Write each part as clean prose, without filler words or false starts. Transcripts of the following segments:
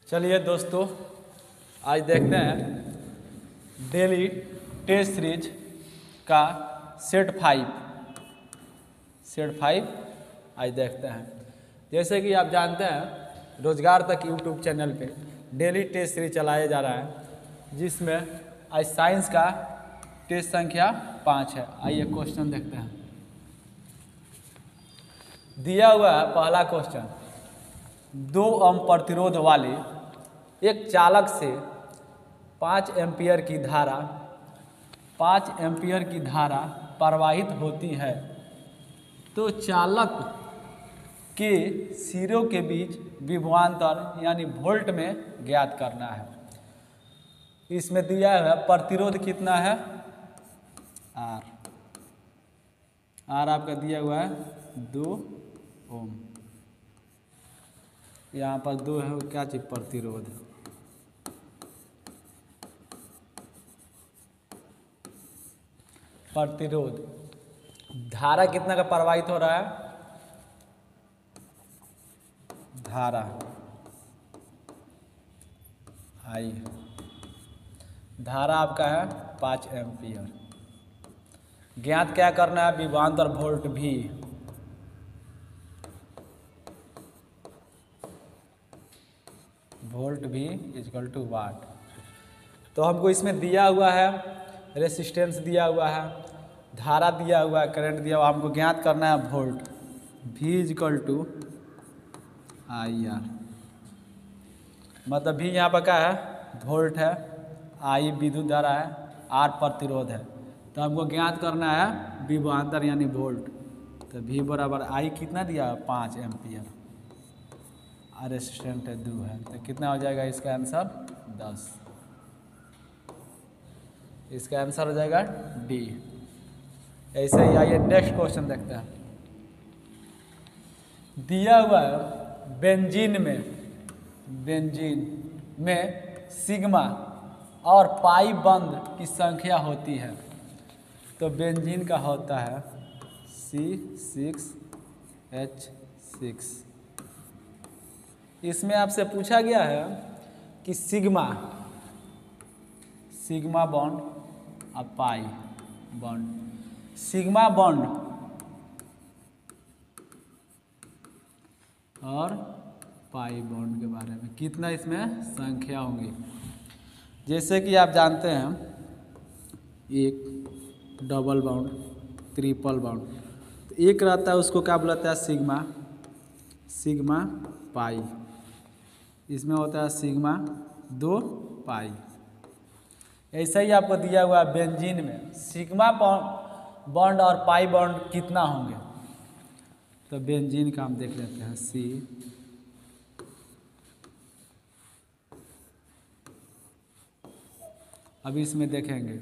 चलिए दोस्तों, आज देखते हैं डेली टेस्ट सीरीज का सेट फाइव आज देखते हैं। जैसे कि आप जानते हैं रोजगार तक यूट्यूब चैनल पे डेली टेस्ट सीरीज चलाया जा रहा है, जिसमें आज साइंस का टेस्ट संख्या 5 है। आइए क्वेश्चन देखते हैं। दिया हुआ है पहला क्वेश्चन, 2 ओम प्रतिरोध वाले एक चालक से 5 एम्पीयर की धारा प्रवाहित होती है, तो चालक के सिरों के बीच विभवांतर यानी वोल्ट में ज्ञात करना है। इसमें दिया है प्रतिरोध कितना है, आर आपका दिया हुआ है 2 ओम। यहाँ पर 2 है, क्या चीज प्रतिरोध है। प्रतिरोध धारा कितना का प्रवाहित हो रहा है, धारा आई, धारा आपका है 5 एम्पीयर। ज्ञात क्या करना है, विभवांतर वोल्ट भी। वोल्ट भी इक्वल टू वाट। तो हमको इसमें दिया हुआ है रेसिस्टेंस दिया हुआ है, धारा दिया हुआ है, करंट दिया हुआ, हमको ज्ञात करना है volt. V equal to I R, मतलब V यहाँ पर क्या है, वोल्ट है, I विद्युत धारा है, R प्रतिरोध है। तो हमको ज्ञात करना है विभवांतर यानी वोल्ट। तो V बराबर I कितना दिया, 5 एम्पीयर, और रेसिस्टेंट है 2 है। तो कितना हो जाएगा इसका आंसर 10। इसका आंसर हो जाएगा डी। ऐसे ही आइए नेक्स्ट क्वेश्चन देखते हैं। दिया हुआ है बेंजीन में सिग्मा और पाई बंद की संख्या होती है। तो बेंजीन का होता है C6H6। इसमें आपसे पूछा गया है कि सिग्मा बॉन्ड और पाई बॉन्ड, सिग्मा बॉन्ड और पाई बॉन्ड के बारे में कितना इसमें संख्या होंगी। जैसे कि आप जानते हैं एक डबल बॉन्ड, ट्रिपल बॉन्ड, तो एक रहता है उसको क्या बुलाता है, सिग्मा पाई। इसमें होता है सिग्मा 2 पाई। ऐसा ही आपको दिया हुआ है बेंजीन में सिग्मा बॉन्ड और पाई बॉन्ड कितना होंगे। तो बेंजीन का हम देख लेते हैं C, अभी इसमें देखेंगे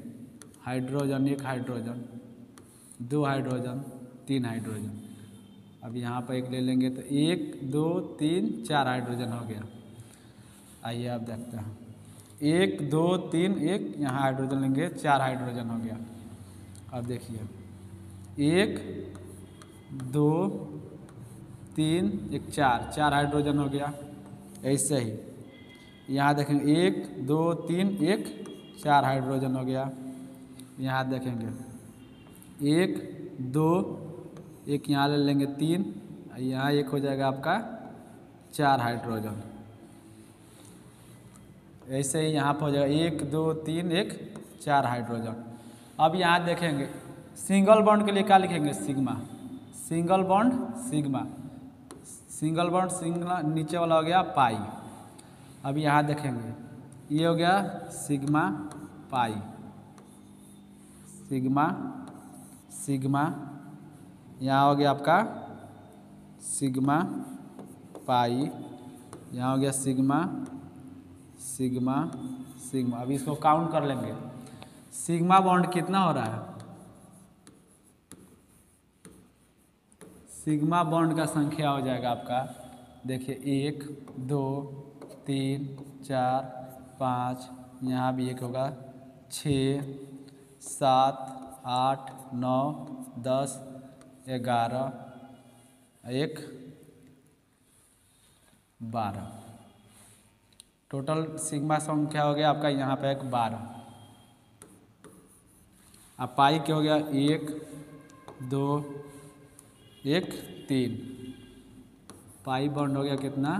हाइड्रोजन, 1 हाइड्रोजन, 2 हाइड्रोजन, 3 हाइड्रोजन। अब यहाँ पर एक ले लेंगे तो 1 2 3 4 हाइड्रोजन हो गया। आइए आप देखते हैं 1 2 3 1, यहाँ हाइड्रोजन लेंगे 4 हाइड्रोजन हो गया। अब देखिए 1 2 3 1 4 हाइड्रोजन हो गया। ऐसे ही यहाँ देखेंगे 1 2 3 1 4 हाइड्रोजन हो गया। यहाँ देखेंगे 1 2 1, यहाँ ले लेंगे 3, यहाँ 1 हो जाएगा आपका 4 हाइड्रोजन। ऐसे ही यहाँ पर हो जाएगा 1 2 3 1 4 हाइड्रोजन। अब यहाँ देखेंगे सिंगल बॉन्ड के लिए क्या लिखेंगे, सिंगल बॉन्ड सिंगल, नीचे वाला हो गया पाई। अब यहाँ देखेंगे ये हो गया सिग्मा पाई, सिग्मा यहाँ हो गया आपका सिग्मा पाई, यहाँ हो गया सिग्मा। अभी इसको काउंट कर लेंगे, सिग्मा बॉन्ड कितना हो रहा है, सिग्मा बॉन्ड का संख्या हो जाएगा आपका, देखिए 1 2 3 4 5, यहाँ भी 1 होगा, 6 7 8 9 10 11 1 12। टोटल सिग्मा संख्या हो गया आपका यहाँ पे 12। अब पाई क्या हो गया 1 2 1 3, पाई बॉन्ड हो गया कितना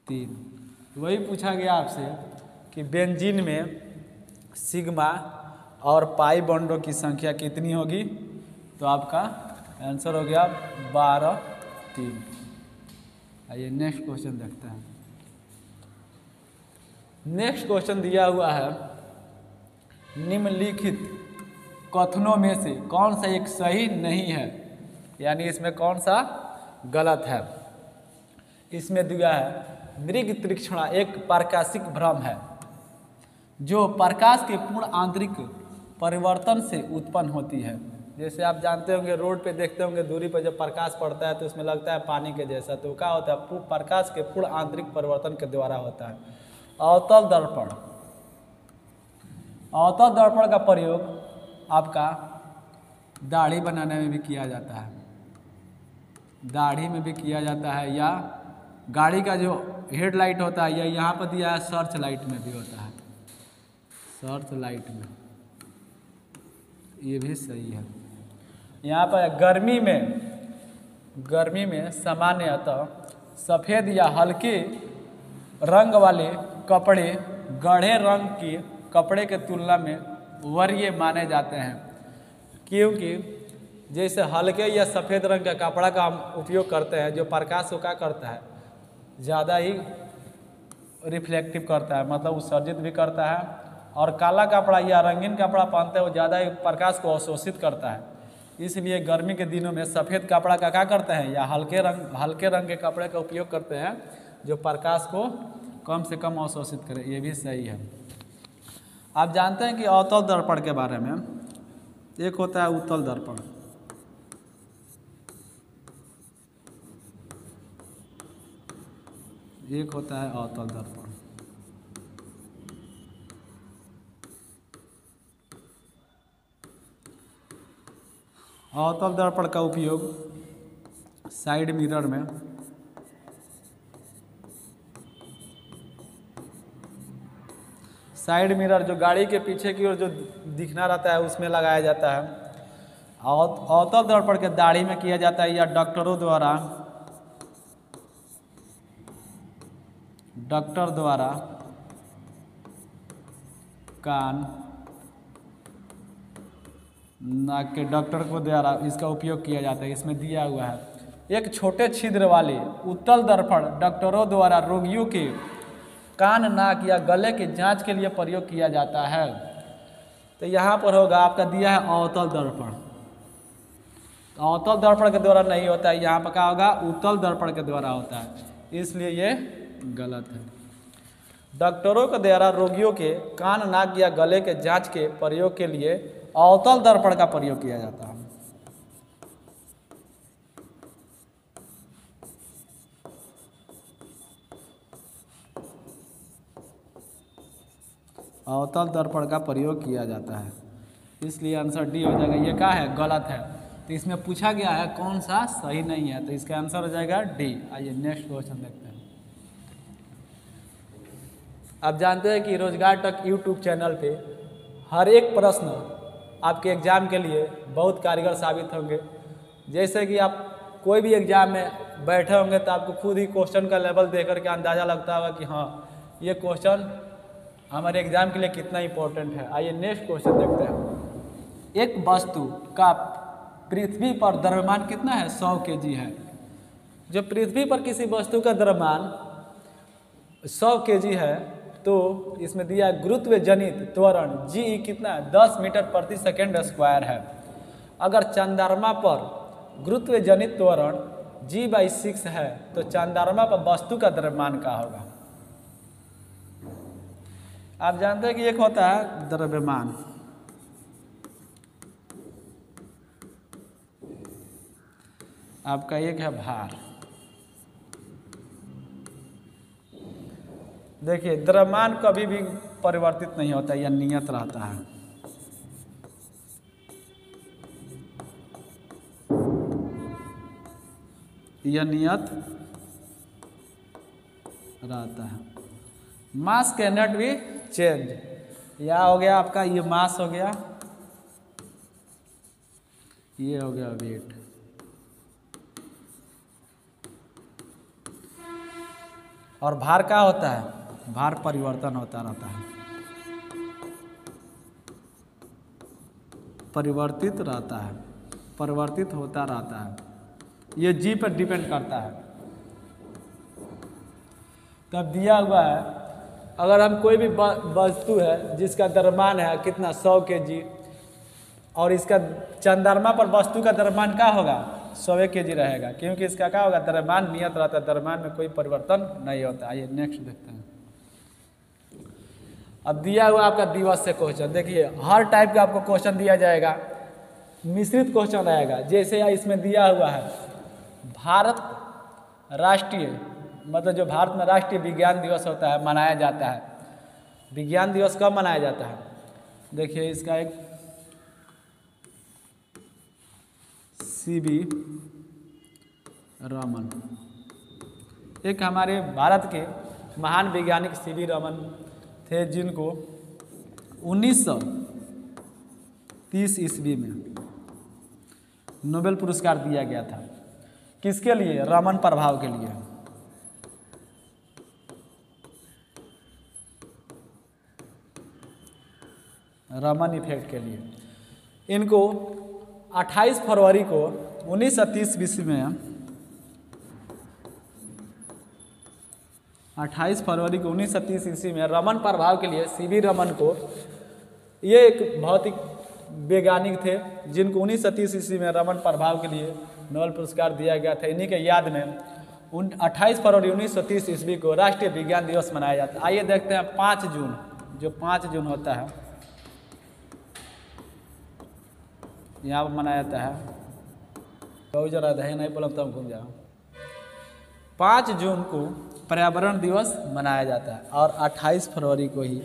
3। वही पूछा गया आपसे कि बेंजीन में सिग्मा और पाई बॉन्डों की संख्या कितनी होगी, तो आपका आंसर हो गया 12 3। आइए नेक्स्ट क्वेश्चन देखते हैं। नेक्स्ट क्वेश्चन दिया हुआ है निम्नलिखित कथनों में से कौन सा एक सही नहीं है, यानी इसमें कौन सा गलत है। इसमें दिया है दृग् तीक्ष्णता एक प्रकाशिक भ्रम है जो प्रकाश के पूर्ण आंतरिक परिवर्तन से उत्पन्न होती है। जैसे आप जानते होंगे रोड पे देखते होंगे दूरी पर जब प्रकाश पड़ता है तो उसमें लगता है पानी के जैसा, तो क्या होता है प्रकाश के पूर्ण आंतरिक परिवर्तन के द्वारा होता है। अवतल दर्पण, अवतल दर्पण का प्रयोग आपका दाढ़ी बनाने में भी किया जाता है, दाढ़ी में भी किया जाता है, या गाड़ी का जो हेडलाइट होता है, या यहाँ पर दिया है सर्च लाइट में भी होता है, सर्च लाइट में, ये भी सही है। यहाँ पर गर्मी में सामान्यतः सफ़ेद या हल्के रंग वाले कपड़े गाढ़े रंग के कपड़े के तुलना में वरीय माने जाते हैं, क्योंकि जैसे हल्के या सफ़ेद रंग का कपड़ा का हम उपयोग करते हैं जो प्रकाश को क्या करता है ज़्यादा ही रिफ्लेक्टिव करता है, मतलब उत्सर्जित भी करता है, और काला कपड़ा या रंगीन कपड़ा पहनते हैं वो ज़्यादा ही प्रकाश को अवशोषित करता है। इसलिए गर्मी के दिनों में सफ़ेद कपड़ा का क्या करते हैं या हल्के रंग के कपड़े का उपयोग करते हैं जो प्रकाश को कम से कम अवशोषित करे, ये भी सही है। आप जानते हैं कि अवतल दर्पण के बारे में, एक होता है उत्तल दर्पण, एक होता है अवतल दर्पण। अवतल दर्पण का उपयोग साइड मिरर में जो गाड़ी के पीछे की ओर जो दिखना रहता है उसमें लगाया जाता है। अवतल दर्पण के दाढ़ी में किया जाता है या डॉक्टर द्वारा कान नाक के डॉक्टर को द्वारा इसका उपयोग किया जाता है। इसमें दिया हुआ है एक छोटे छिद्र वाले उत्तल दर्पण डॉक्टरों द्वारा रोगियों के कान नाक या गले की जांच के लिए प्रयोग किया जाता है। तो यहाँ पर होगा आपका दिया है अवतल दर्पण, अवतल दर्पण के द्वारा नहीं होता है, यहाँ पर क्या होगा उत्तल दर्पण के द्वारा होता है, इसलिए ये गलत है। डॉक्टरों के द्वारा रोगियों के कान नाक या गले के जांच के प्रयोग के लिए अवतल दर्पण का प्रयोग किया जाता है। अवतल दर्पण का प्रयोग किया जाता है, इसलिए आंसर डी हो जाएगा। ये क्या है गलत है, तो इसमें पूछा गया है कौन सा सही नहीं है, तो इसका आंसर हो जाएगा डी। आइए नेक्स्ट क्वेश्चन देखते हैं। आप जानते हैं कि रोजगार तक यूट्यूब चैनल पे हर एक प्रश्न आपके एग्ज़ाम के लिए बहुत कारगर साबित होंगे। जैसे कि आप कोई भी एग्ज़ाम में बैठे होंगे तो आपको खुद ही क्वेश्चन का लेवल देख करके अंदाज़ा लगता होगा कि हाँ ये क्वेश्चन हमारे एग्ज़ाम के लिए कितना इम्पोर्टेंट है। आइए नेक्स्ट क्वेश्चन देखते हैं। एक वस्तु का पृथ्वी पर द्रव्यमान कितना है 100 kg है। जो पृथ्वी पर किसी वस्तु का द्रव्यमान 100 kg है तो इसमें दिया गुरुत्व जनित त्वरण जी कितना है 10 मीटर प्रति सेकेंड स्क्वायर है। अगर चंद्रमा पर गुरुत्व जनित त्वरण g/6 है तो चंद्रमा पर वस्तु का द्रव्यमान क्या होगा। आप जानते हैं कि एक होता है द्रव्यमान, आपका एक है भार। देखिए द्रव्यमान कभी भी परिवर्तित नहीं होता, यह नियत रहता है। यह नियत रहता है। मास कैन नॉट बी चेंज। यह हो गया आपका, ये मास हो गया, ये हो गया वेट। और भार क्या होता है? भार परिवर्तन होता रहता है, परिवर्तित रहता है, परिवर्तित होता रहता है। ये जी पर डिपेंड करता है। तब दिया हुआ है, अगर हम कोई भी वस्तु है जिसका द्रव्यमान है कितना 100 kg, और इसका चंद्रमा पर वस्तु का द्रव्यमान क्या होगा? 100 kg रहेगा, क्योंकि इसका क्या होगा? द्रव्यमान नियत रहता है, द्रव्यमान में कोई परिवर्तन नहीं होता। आइए नेक्स्ट देखते हैं। अब दिया हुआ आपका दिवस से क्वेश्चन देखिए, हर टाइप का आपको क्वेश्चन दिया जाएगा, मिश्रित क्वेश्चन रहेगा। जैसे इसमें दिया हुआ है भारत राष्ट्रीय, मतलब जो भारत में राष्ट्रीय विज्ञान दिवस होता है, मनाया जाता है। विज्ञान दिवस कब मनाया जाता है? देखिए इसका एक सीवी रमन, एक हमारे भारत के महान वैज्ञानिक सीवी रमन थे, जिनको 1930 ईस्वी में नोबेल पुरस्कार दिया गया था। किसके लिए? रमन प्रभाव के लिए। रमन इफेक्ट के लिए। इनको 28 फरवरी को 1930 ईस्वी में 28 फरवरी को 1930 ईस्वी में रमन प्रभाव के लिए सीवी रमन को, ये एक भौतिक वैज्ञानिक थे जिनको 1930 ईस्वी में रमन प्रभाव के लिए नोबेल पुरस्कार दिया गया था। इन्हीं के याद में 28 फरवरी 1930 ईस्वी को राष्ट्रीय विज्ञान दिवस मनाया जाता है। आइए देखते हैं 5 जून, जो 5 जून होता है यहाँ पर मनाया जाता है। बहुत जरा है नहीं बोला तो घूम जाओ। 5 जून को पर्यावरण दिवस मनाया जाता है, और 28 फरवरी को ही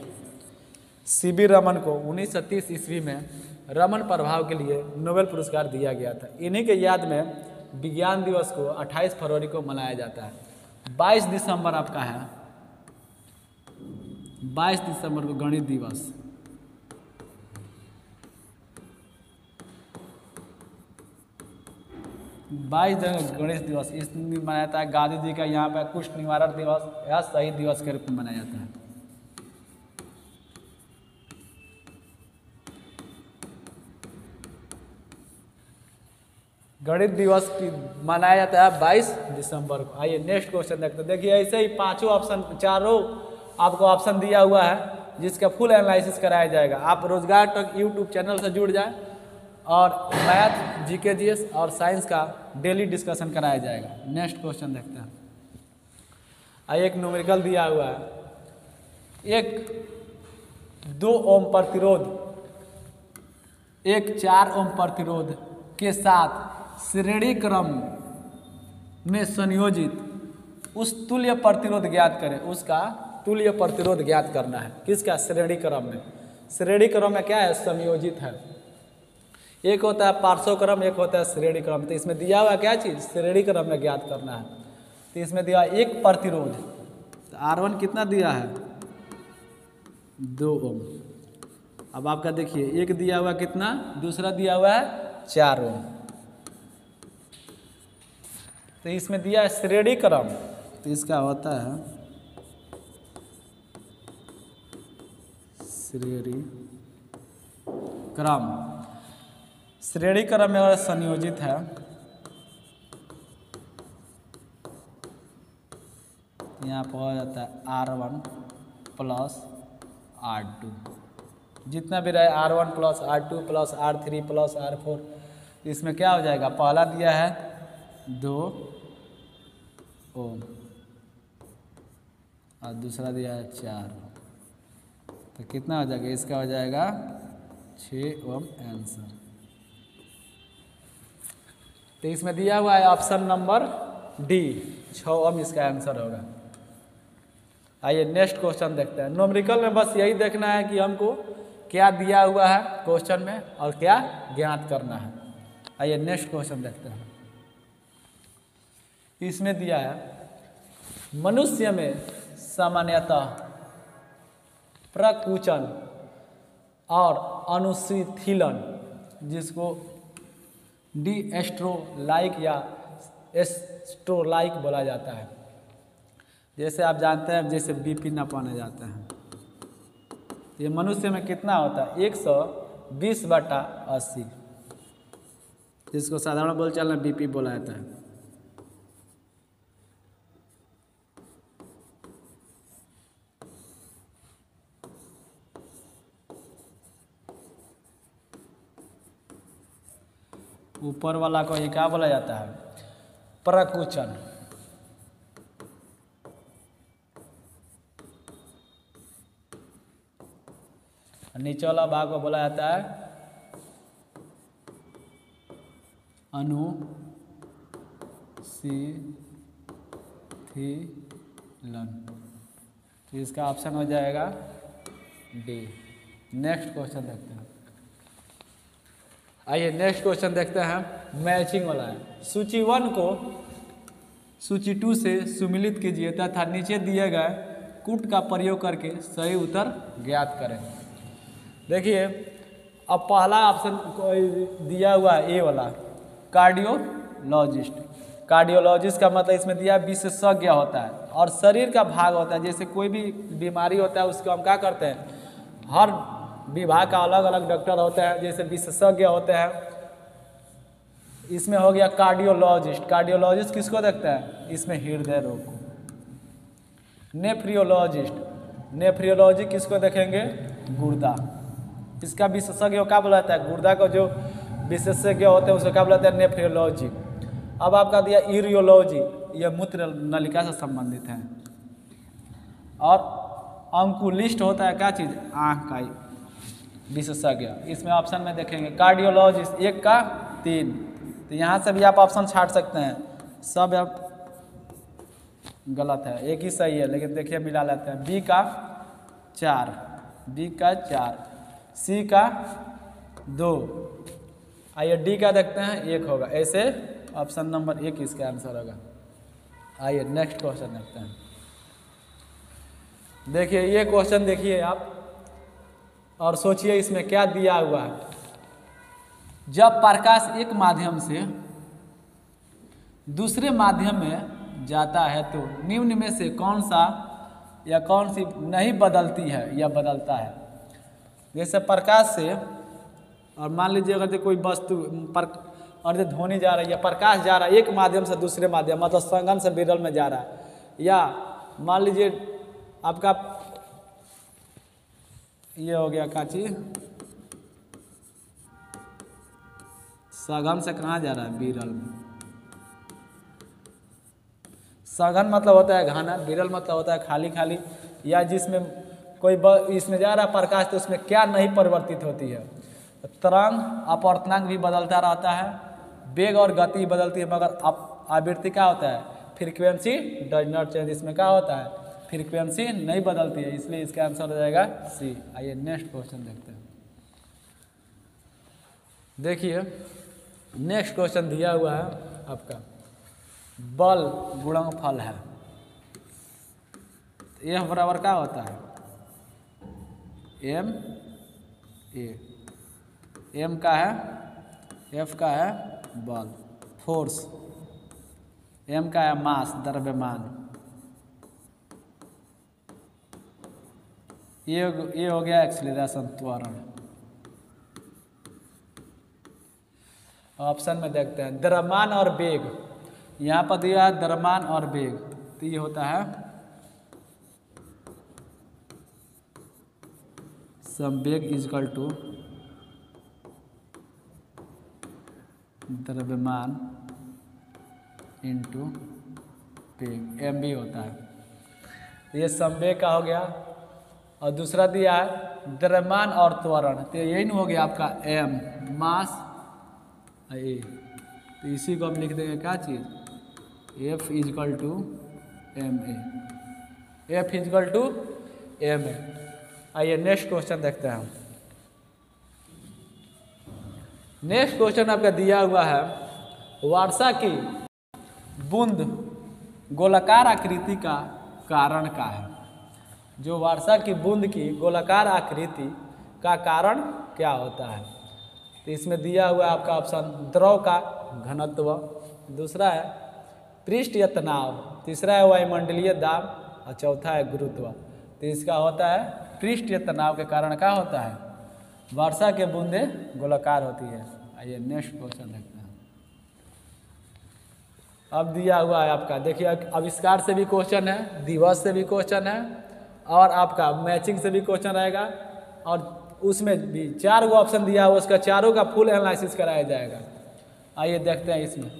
सीवी रमन को 1930 ईस्वी में रमन प्रभाव के लिए नोबेल पुरस्कार दिया गया था। इन्हीं के याद में विज्ञान दिवस को 28 फरवरी को मनाया जाता है। 22 दिसंबर आपका है, 22 दिसंबर को गणित दिवस। गणेश दिवस इस दिन मनाया जाता है। गांधी जी का यहाँ पर कुष्ठ निवारण दिवस या शहीद दिवस के रूप में मनाया जाता है। गणित दिवस की मनाया जाता है 22 दिसंबर को। आइए नेक्स्ट क्वेश्चन देखते हैं। देखिए ऐसे ही पांचों ऑप्शन, चारों आपको ऑप्शन दिया हुआ है, जिसका फुल एनालिसिस कराया जाएगा। आप रोजगार तक यूट्यूब चैनल से जुड़ जाए, और मैथ, जीके, जीएस और साइंस का डेली डिस्कशन कराया जाएगा। नेक्स्ट क्वेश्चन देखते हैं। एक न्यूमेरिकल दिया हुआ है, एक 2 ओम प्रतिरोध, एक 4 ओम प्रतिरोध के साथ श्रेणी क्रम में संयोजित उस तुल्य प्रतिरोध ज्ञात करें। उसका तुल्य प्रतिरोध ज्ञात करना है। किसका? श्रेणी क्रम में। श्रेणी क्रम में क्या है? संयोजित है। एक होता है पार्श्व क्रम, एक होता है श्रेणी क्रम। तो इसमें दिया हुआ क्या चीज़? श्रेणी क्रम में ज्ञात करना है। तो इसमें दिया एक प्रतिरोध, तो R1 कितना दिया है? 2 ओम। अब आपका देखिए, एक दिया हुआ कितना, दूसरा दिया हुआ है 4 ओम। तो इसमें दिया है श्रेणी क्रम, तो इसका होता है श्रेणी क्रम। श्रेणी क्रम में अगर संयोजित है, यहाँ पर हो जाता है R1 प्लस R2। जितना भी रहे R1 plus R2 plus R3 plus R4, इसमें क्या हो जाएगा? पहला दिया है 2 ओम और दूसरा दिया है 4, तो कितना हो जाएगा? इसका हो जाएगा 6 ओम आंसर। तो इसमें दिया हुआ है ऑप्शन नंबर डी, 6 ओम इसका आंसर होगा। आइए नेक्स्ट क्वेश्चन देखते हैं। न्यूमेरिकल में बस यही देखना है कि हमको क्या दिया हुआ है क्वेश्चन में और क्या ज्ञात करना है। आइए नेक्स्ट क्वेश्चन देखते हैं। इसमें दिया है मनुष्य में सामान्यतः प्रकुचन और अनुशीथिलन, जिसको डीएस्ट्रोलाइक या एस्ट्रोलाइक बोला जाता है। जैसे आप जानते हैं, जैसे बीपी नापाने जाते हैं, ये मनुष्य में कितना होता है 120/80, जिसको साधारण बोलचाल में बीपी बोला जाता है। ऊपर वाला को ये क्या बोला जाता है? प्रकुचन। नीचे वाला भाग को बोला जाता है अनुशीथिलन। तो इसका ऑप्शन हो जाएगा डी। नेक्स्ट क्वेश्चन देखते हैं। आइए नेक्स्ट क्वेश्चन देखते हैं, मैचिंग वाला है। सूची 1 को सूची 2 से सुमिलित कीजिए तथा नीचे दिए गए कूट का प्रयोग करके सही उत्तर ज्ञात करें। देखिए, अब पहला ऑप्शन दिया हुआ है ए वाला, कार्डियोलॉजिस्ट। कार्डियोलॉजिस्ट का मतलब इसमें दिया विशेषज्ञ होता है और शरीर का भाग होता है। जैसे कोई भी बीमारी होता है उसको हम क्या करते हैं, हर विभाग का अलग अलग डॉक्टर होता है, जैसे विशेषज्ञ होते हैं। इसमें हो गया कार्डियोलॉजिस्ट। कार्डियोलॉजिस्ट किसको देखता है? इसमें हृदय रोग को। नेफ्रियोलॉजिस्ट, नेफ्रियोलॉजी किसको देखेंगे? गुर्दा। इसका विशेषज्ञ क्या बोला जाता है? गुर्दा को जो विशेषज्ञ होते हैं उसको क्या बोला जाता है? नेफ्रियोलॉजी। अब आपका दिया यूरियोलॉजी, यह मूत्र नलिका से संबंधित है। और अंकुलिस्ट होता है क्या चीज़? आँख का विशेषज्ञ। इसमें ऑप्शन में देखेंगे कार्डियोलॉजिस्ट 1 का 3, तो यहाँ से भी आप ऑप्शन छाट सकते हैं। सब आप गलत है, एक ही सही है, लेकिन देखिए मिला लेते हैं। बी का 4, बी का 4, सी का 2, आइए डी का देखते हैं 1 होगा। ऐसे ऑप्शन नंबर 1 इसका आंसर होगा। आइए नेक्स्ट क्वेश्चन देखते हैं। देखिए ये क्वेश्चन देखिए आप और सोचिए इसमें क्या दिया हुआ है। जब प्रकाश एक माध्यम से दूसरे माध्यम में जाता है तो निम्न में से कौन सा या कौन सी नहीं बदलती है या बदलता है? जैसे प्रकाश से, और मान लीजिए अगर कोई वस्तु और जो ध्वनि जा रही है, प्रकाश जा रहा है एक माध्यम से दूसरे माध्यम, मतलब संगम से विरल में जा रहा है, या मान लीजिए आपका ये हो गया काची, सघन से कहाँ जा रहा है? विरल में। सघन मतलब होता है घना, विरल मतलब होता है खाली खाली, या जिसमें कोई इसमें जा रहा है प्रकाश तो उसमें क्या नहीं परिवर्तित होती है? तरंग अपवर्तनांक भी बदलता रहता है, वेग और गति बदलती है, मगर आवृत्ति क्या होता है? Frequency does not change. इसमें क्या होता है? फ्रीक्वेंसी नहीं बदलती है, इसलिए इसका आंसर हो जाएगा सी। आइए नेक्स्ट क्वेश्चन देखते हैं। देखिए नेक्स्ट क्वेश्चन दिया हुआ है आपका, बल गुणनफल है। F बराबर क्या होता है? M A। M का है, F का है बल, फोर्स, M का है मास, द्रव्यमान, ये हो गया एक्सीलरेशन, त्वरण। ऑप्शन में देखते हैं द्रव्यमान और वेग। यहाँ पर दिया है द्रव्यमान और वेग, तो ये होता है संवेग इजकल टू द्रव्यमान इंटू वेग, एम भी होता है। ये संवेग का हो गया। और दूसरा दिया है द्रव्यमान और त्वरण, तो यही नहीं हो गया आपका एम, मास ए। तो इसी को हम लिख देंगे क्या चीज़? F equal to M A, F equal to M A. आइए नेक्स्ट क्वेश्चन देखते हैं हम। नेक्स्ट क्वेश्चन आपका दिया हुआ है, वर्षा की बूंद गोलाकार आकृति का कारण का है। जो वर्षा की बूंद की गोलाकार आकृति का कारण क्या होता है? तो इसमें दिया हुआ है आपका ऑप्शन द्रव का घनत्व, दूसरा है पृष्ठ या तनाव, तीसरा है वायुमंडलीय दाब और चौथा है गुरुत्व। तो इसका होता है पृष्ठ या तनाव के कारण क्या होता है? वर्षा के बूंदे गोलाकार होती है। आइए नेक्स्ट क्वेश्चन देखते हैं। अब दिया हुआ है आपका, देखिए आविष्कार से भी क्वेश्चन है, दिवस से भी क्वेश्चन है और आपका मैचिंग से भी क्वेश्चन रहेगा और उसमें भी 4 गो ऑप्शन दिया हुआ, उसका चारों का फुल एनालिसिस कराया जाएगा। आइए देखते हैं इसमें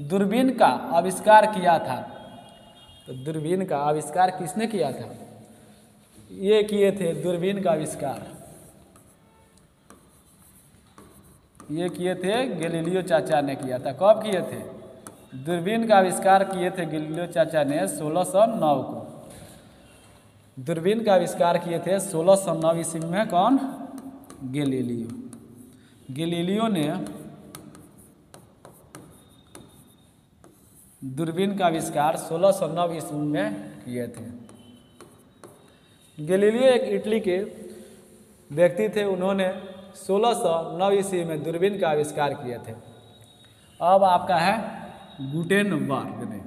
दूरबीन का आविष्कार किया था। तो दूरबीन का आविष्कार किसने किया था? ये किए थे दूरबीन का आविष्कार, ये किए थे गैलीलियो चाचा ने किया था। कब किए थे? दूरबीन का आविष्कार किए थे गैलीलियो चाचा ने 1609 को। दूरबीन का आविष्कार किए थे 1609 ईस्वी में। कौन? गैलीलियो। गैलीलियो ने दूरबीन का आविष्कार 1609 ईस्वी में किए थे। गैलीलियो एक इटली के व्यक्ति थे, उन्होंने 1609 ईस्वी में दूरबीन का आविष्कार किए थे। अब आपका है गुटेनबर्ग ने,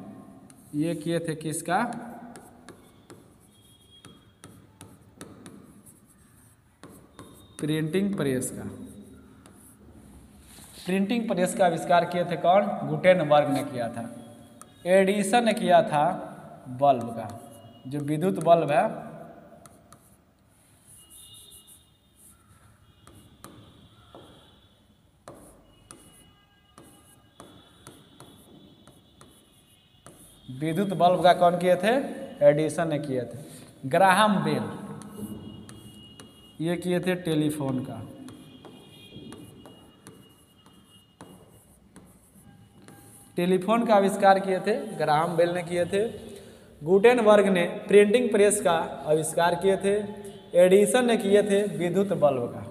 ये किए थे किसका? प्रिंटिंग प्रेस का। प्रिंटिंग प्रेस का आविष्कार किए थे कौन? गुटेनबर्ग ने किया था। एडिसन ने किया था बल्ब का, जो विद्युत बल्ब है। विद्युत बल्ब का कौन किए थे? एडिसन ने किए थे। ग्राहम बेल, ये किए थे टेलीफोन का। टेलीफोन का आविष्कार किए थे ग्राहम बेल ने किए थे। गुटेनबर्ग ने प्रिंटिंग प्रेस का आविष्कार किए थे। एडिसन ने किए थे विद्युत बल्ब का।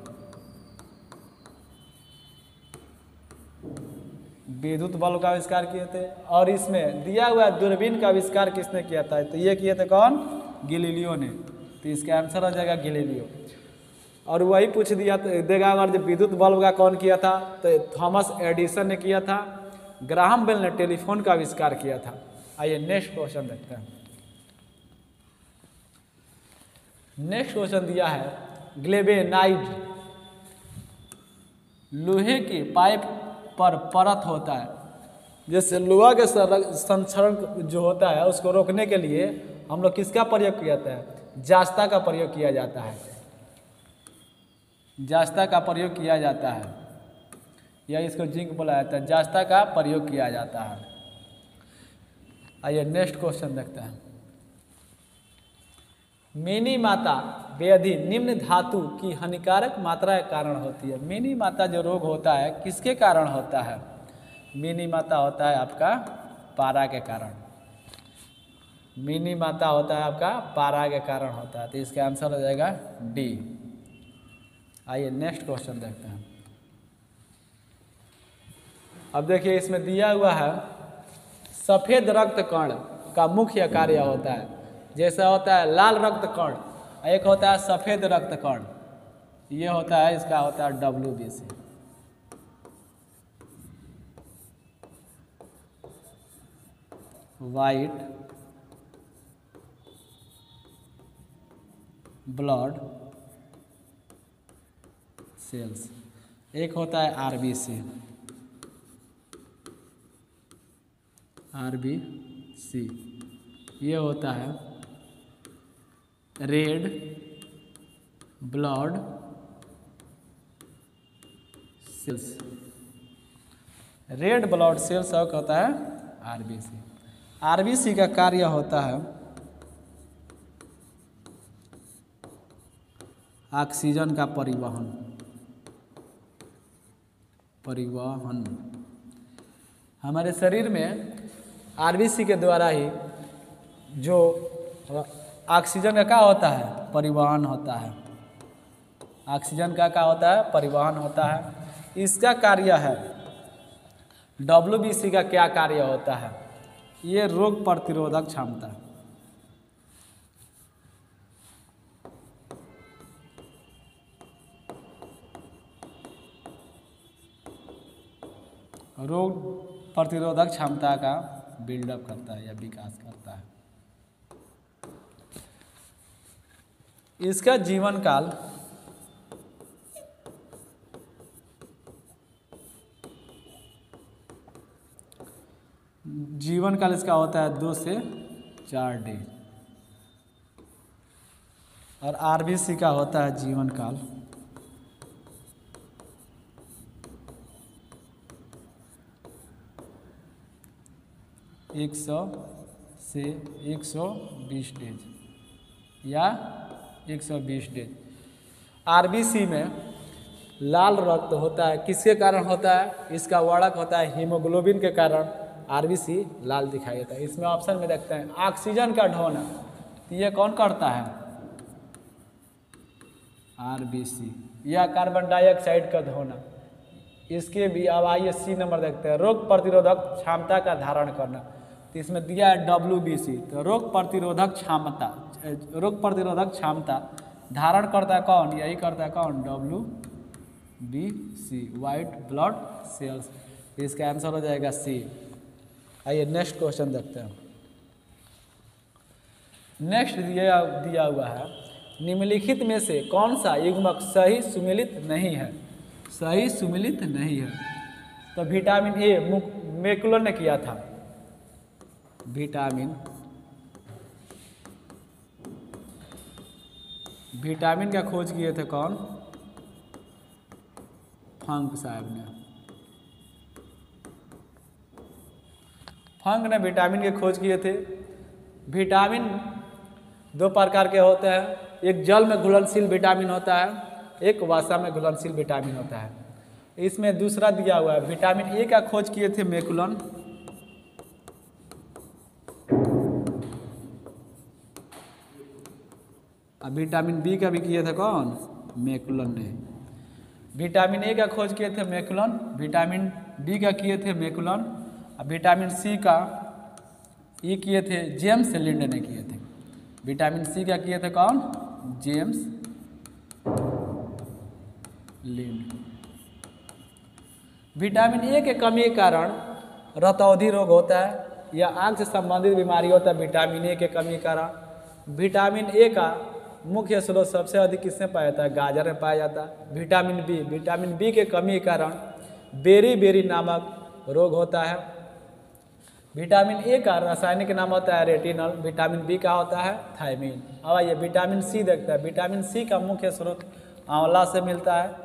विद्युत बल्ब का आविष्कार किए थे। और इसमें दिया हुआ दूरबीन का आविष्कार किसने किया था? तो ये किए थे कौन? गैलीलियो ने। तो इसका आंसर हो जाएगा गैलीलियो। और वही पूछ दिया देगा अगर जो विद्युत बल्ब का कौन किया था, तो थॉमस एडिसन ने किया था। ग्राहम बेल ने टेलीफोन का आविष्कार किया था। आइए नेक्स्ट क्वेश्चन देखते हैं। नेक्स्ट क्वेश्चन दिया है ग्लेबेनाइड, लोहे की पाइप पर परत होता है। जैसे लोहा के संक्षरण जो होता है उसको रोकने के लिए हम लोग किसका प्रयोग किया जाता है? जास्ता का प्रयोग किया जाता है। जास्ता का प्रयोग किया जाता है, या इसको जिंक बोला जाता है। जास्ता का प्रयोग किया जाता है। आइए नेक्स्ट क्वेश्चन देखते हैं। मिनी माता व्याधि निम्न धातु की हानिकारक मात्रा के कारण होती है। मिनी माता जो रोग होता है किसके कारण होता है? मिनी माता होता है आपका पारा के कारण। मिनी माता होता है आपका पारा के कारण होता है। तो इसका आंसर हो जाएगा डी। आइए नेक्स्ट क्वेश्चन देखते हैं। अब देखिए इसमें दिया हुआ है सफेद रक्त कण का मुख्य कार्य होता है। जैसा होता है लाल रक्त कण, एक होता है सफेद रक्त कण, ये होता है, इसका होता है WBC। White blood cells. एक होता है RBC, ये होता है red blood cells. Red blood cells होता है RBC का कार्य होता है ऑक्सीजन का परिवहन। हमारे शरीर में RBC के द्वारा ही जो ऑक्सीजन का क्या होता है? परिवहन होता है। ऑक्सीजन का क्या होता है? परिवहन होता है। इसका कार्य है। WBC का क्या कार्य होता है? ये रोग प्रतिरोधक क्षमता। रोग प्रतिरोधक क्षमता का बिल्डअप करता है या विकास करता है। इसका जीवन काल इसका होता है 2 से 4 डेज और आरबीसी का होता है जीवन काल 100 से 120 डेज या 120 डेज। आरबीसी में लाल रक्त होता है, किसके कारण होता है? इसका वर्णक होता है हीमोग्लोबिन के कारण आरबीसी लाल दिखाई देता है। इसमें ऑप्शन में देखते हैं ऑक्सीजन का ढोना, तो ये कौन करता है? आरबीसी। या कार्बन डाइऑक्साइड का धोना, इसके भी। अब आइए सी नंबर देखते हैं, रोग प्रतिरोधक क्षमता का धारण करना, तो इसमें दिया है WBC। तो रोग प्रतिरोधक क्षमता धारण करता है कौन? यही करता है कौन? WBC, white blood cells. इसका आंसर हो जाएगा सी। आइए नेक्स्ट क्वेश्चन देखते हैं। नेक्स्ट दिया हुआ है, निम्नलिखित में से कौन सा युग्मक सही सुमेलित नहीं है? सही सुमेलित नहीं है। तो विटामिन ए मैकुलन ने किया था। विटामिन का खोज किए थे कौन? फंक साहब ने। फंक ने विटामिन के खोज किए थे। विटामिन 2 प्रकार के होते हैं, एक जल में घुलनशील विटामिन होता है, एक वसा में घुलनशील विटामिन होता है। इसमें दूसरा दिया हुआ है, विटामिन ए का खोज किए थे मैकुलन, अब विटामिन बी का भी किए थे कौन? मैकुलन ने। विटामिन ए का खोज किए थे मैकुलन, विटामिन बी का किए थे मैकुलन, अब विटामिन सी का ये किए थे जेम्स लिंड ने किए थे। विटामिन सी का किए थे कौन? जेम्स लिंड। विटामिन ए के कमी के कारण रतौंधी रोग होता है या आंख से संबंधित बीमारी होता है विटामिन ए के कमी के कारण। विटामिन ए का मुख्य स्रोत सबसे अधिक किसमें पाया जाता है? गाजर में पाया जाता है। विटामिन बी के कमी के कारण बेरी नामक रोग होता है। विटामिन ए का रासायनिक नाम होता है रेटिनॉल, विटामिन बी का होता है थायमीन। अब आइए विटामिन सी देखते हैं। विटामिन सी का मुख्य स्रोत आंवला से मिलता है।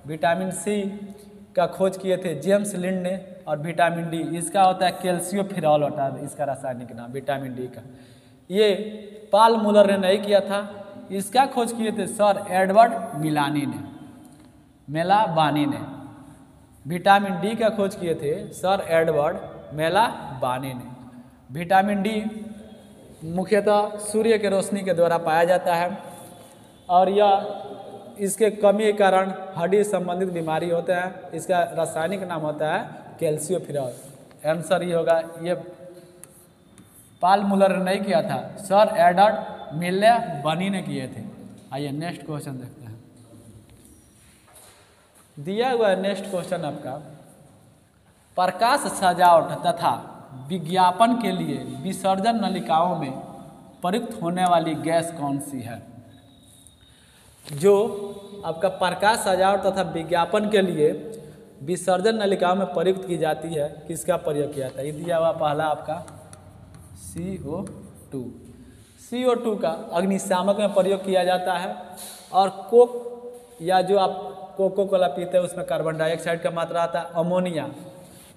विटामिन सी का खोज किए थे जेम्स लिंड ने। और विटामिन डी, इसका होता है कैल्शियोफिरॉल होता है इसका रासायनिक नाम विटामिन डी का। ये पाल मुलर ने नहीं किया था, इसका खोज किए थे सर एडवर्ड मेलाबानी ने। विटामिन डी का खोज किए थे सर एडवर्ड मेलाबानी ने। विटामिन डी मुख्यतः सूर्य के रोशनी के द्वारा पाया जाता है और यह इसके कमी के कारण हड्डी संबंधित बीमारी होते हैं। इसका रासायनिक नाम होता है कैल्शियोफिरॉल। आंसर ये होगा, ये पाल मुलर ने नहीं किया था, सर एडवर्ड मेलाबानी ने किए थे। आइए नेक्स्ट क्वेश्चन देखते हैं। दिया हुआ है नेक्स्ट क्वेश्चन आपका, प्रकाश सजावट तथा विज्ञापन के लिए विसर्जन नलिकाओं में प्रयुक्त होने वाली गैस कौन सी है? जो आपका प्रकाश सजावट तथा विज्ञापन के लिए विसर्जन नलिकाओं में प्रयुक्त की जाती है, किसका प्रयोग किया जाता है? ये दिया हुआ पहला आपका CO2। CO2 का अग्निशामक में प्रयोग किया जाता है। और कोक या जो आप कोको कोला पीते हैं उसमें कार्बन डाइऑक्साइड का मात्रा आता है।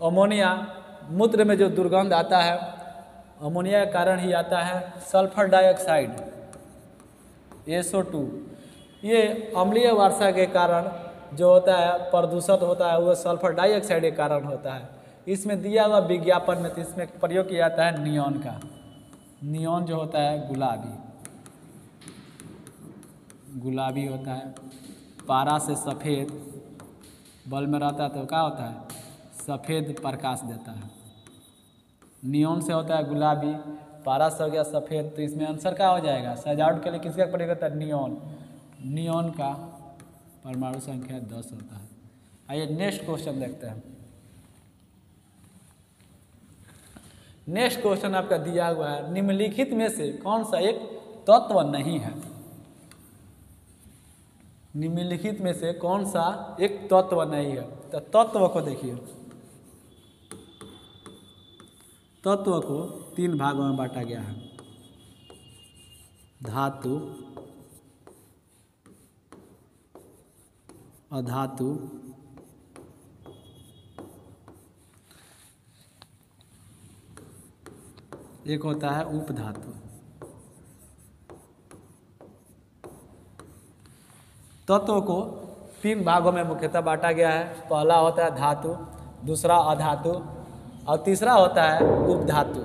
अमोनिया मूत्र में जो दुर्गंध आता है अमोनिया के कारण ही आता है। सल्फर डाइऑक्साइड SO2, ये अम्लीय वर्षा के कारण जो होता है प्रदूषित होता है, वो सल्फर डाइऑक्साइड के कारण होता है। इसमें दिया हुआ विज्ञापन में तो इसमें प्रयोग किया जाता है नियॉन का। नियॉन जो होता है गुलाबी होता है, पारा से सफ़ेद बल्ब में रहता है तो क्या होता है? सफ़ेद प्रकाश देता है। नियॉन से होता है गुलाबी, पारा से हो गया सफ़ेद, तो इसमें आंसर क्या हो जाएगा? सजावट के लिए किसका प्रयोग होता है? नियॉन। नियॉन का परमाणु संख्या 10 होता है। आइए नेक्स्ट क्वेश्चन देखते हैं। नेक्स्ट क्वेश्चन आपका दिया हुआ है, निम्नलिखित में से कौन सा एक तत्व नहीं है। निम्नलिखित में से कौन सा एक तत्व नहीं है। तो तत्व को देखिए, तत्व को 3 भागों में बांटा गया है, धातु, अधातु, एक होता है उपधातु। तत्व को 3 भागों में मुख्यतः बांटा गया है। पहला होता है धातु, दूसरा अधातु और तीसरा होता है उपधातु।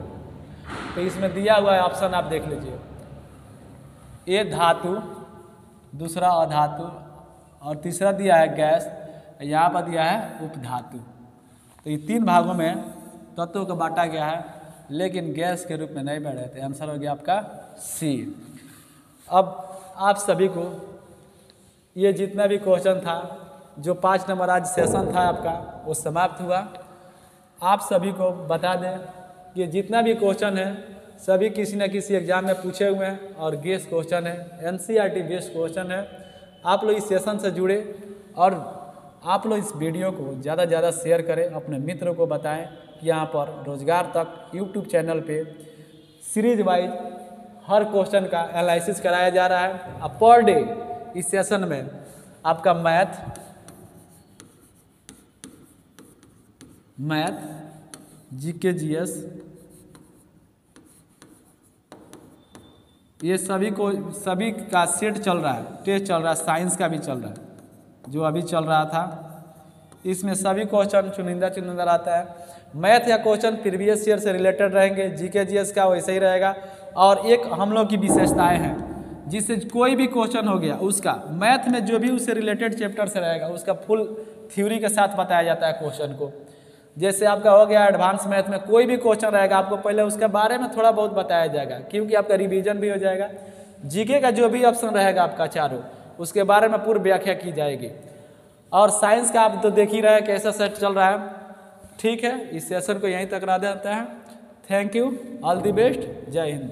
तो इसमें दिया हुआ है ऑप्शन, आप देख लीजिए, ए धातु, दूसरा अधातु और तीसरा दिया है गैस, यहाँ पर दिया है उपधातु। तो ये 3 भागों में तत्वों को बांटा गया है, लेकिन गैस के रूप में नहीं बढ़े थे। आंसर हो गया आपका सी। अब आप सभी को ये जितना भी क्वेश्चन था, जो 5 नंबर आज सेशन था आपका, वो समाप्त हुआ। आप सभी को बता दें कि जितना भी क्वेश्चन है सभी किसी न किसी एग्जाम में पूछे हुए हैं और गेस क्वेश्चन है, एनसीईआरटी बेस्ड क्वेश्चन है। आप लोग इस सेशन से जुड़े और आप लोग इस वीडियो को ज़्यादा से ज़्यादा शेयर करें, अपने मित्रों को बताएं कि यहाँ पर रोजगार तक यूट्यूब चैनल पे सीरीज वाइज हर क्वेश्चन का एनालिसिस कराया जा रहा है। अब पर डे इस सेशन में आपका मैथ, जीके, जीएस, ये सभी का सेट चल रहा है, टेस्ट चल रहा है, साइंस का भी चल रहा है जो अभी चल रहा था। इसमें सभी क्वेश्चन चुनिंदा आता है। मैथ या क्वेश्चन प्रीवियस ईयर से रिलेटेड रहेंगे, जीके जीएस का वैसे ही रहेगा। और एक हम लोग की विशेषताएं हैं, जिससे कोई भी क्वेश्चन हो गया उसका मैथ में जो भी उससे रिलेटेड चैप्टर से रहेगा उसका फुल थ्योरी के साथ बताया जाता है क्वेश्चन को। जैसे आपका हो गया एडवांस मैथ में कोई भी क्वेश्चन रहेगा, आपको पहले उसके बारे में थोड़ा बहुत बताया जाएगा, क्योंकि आपका रिवीजन भी हो जाएगा। जीके का जो भी ऑप्शन रहेगा आपका चारों, उसके बारे में पूरी व्याख्या की जाएगी। और साइंस का आप तो देख ही रहे हैं कैसा सेट चल रहा है। ठीक है, इस सेशन को यहीं तक रह देते हैं। Thank you, all the best, जय हिंद।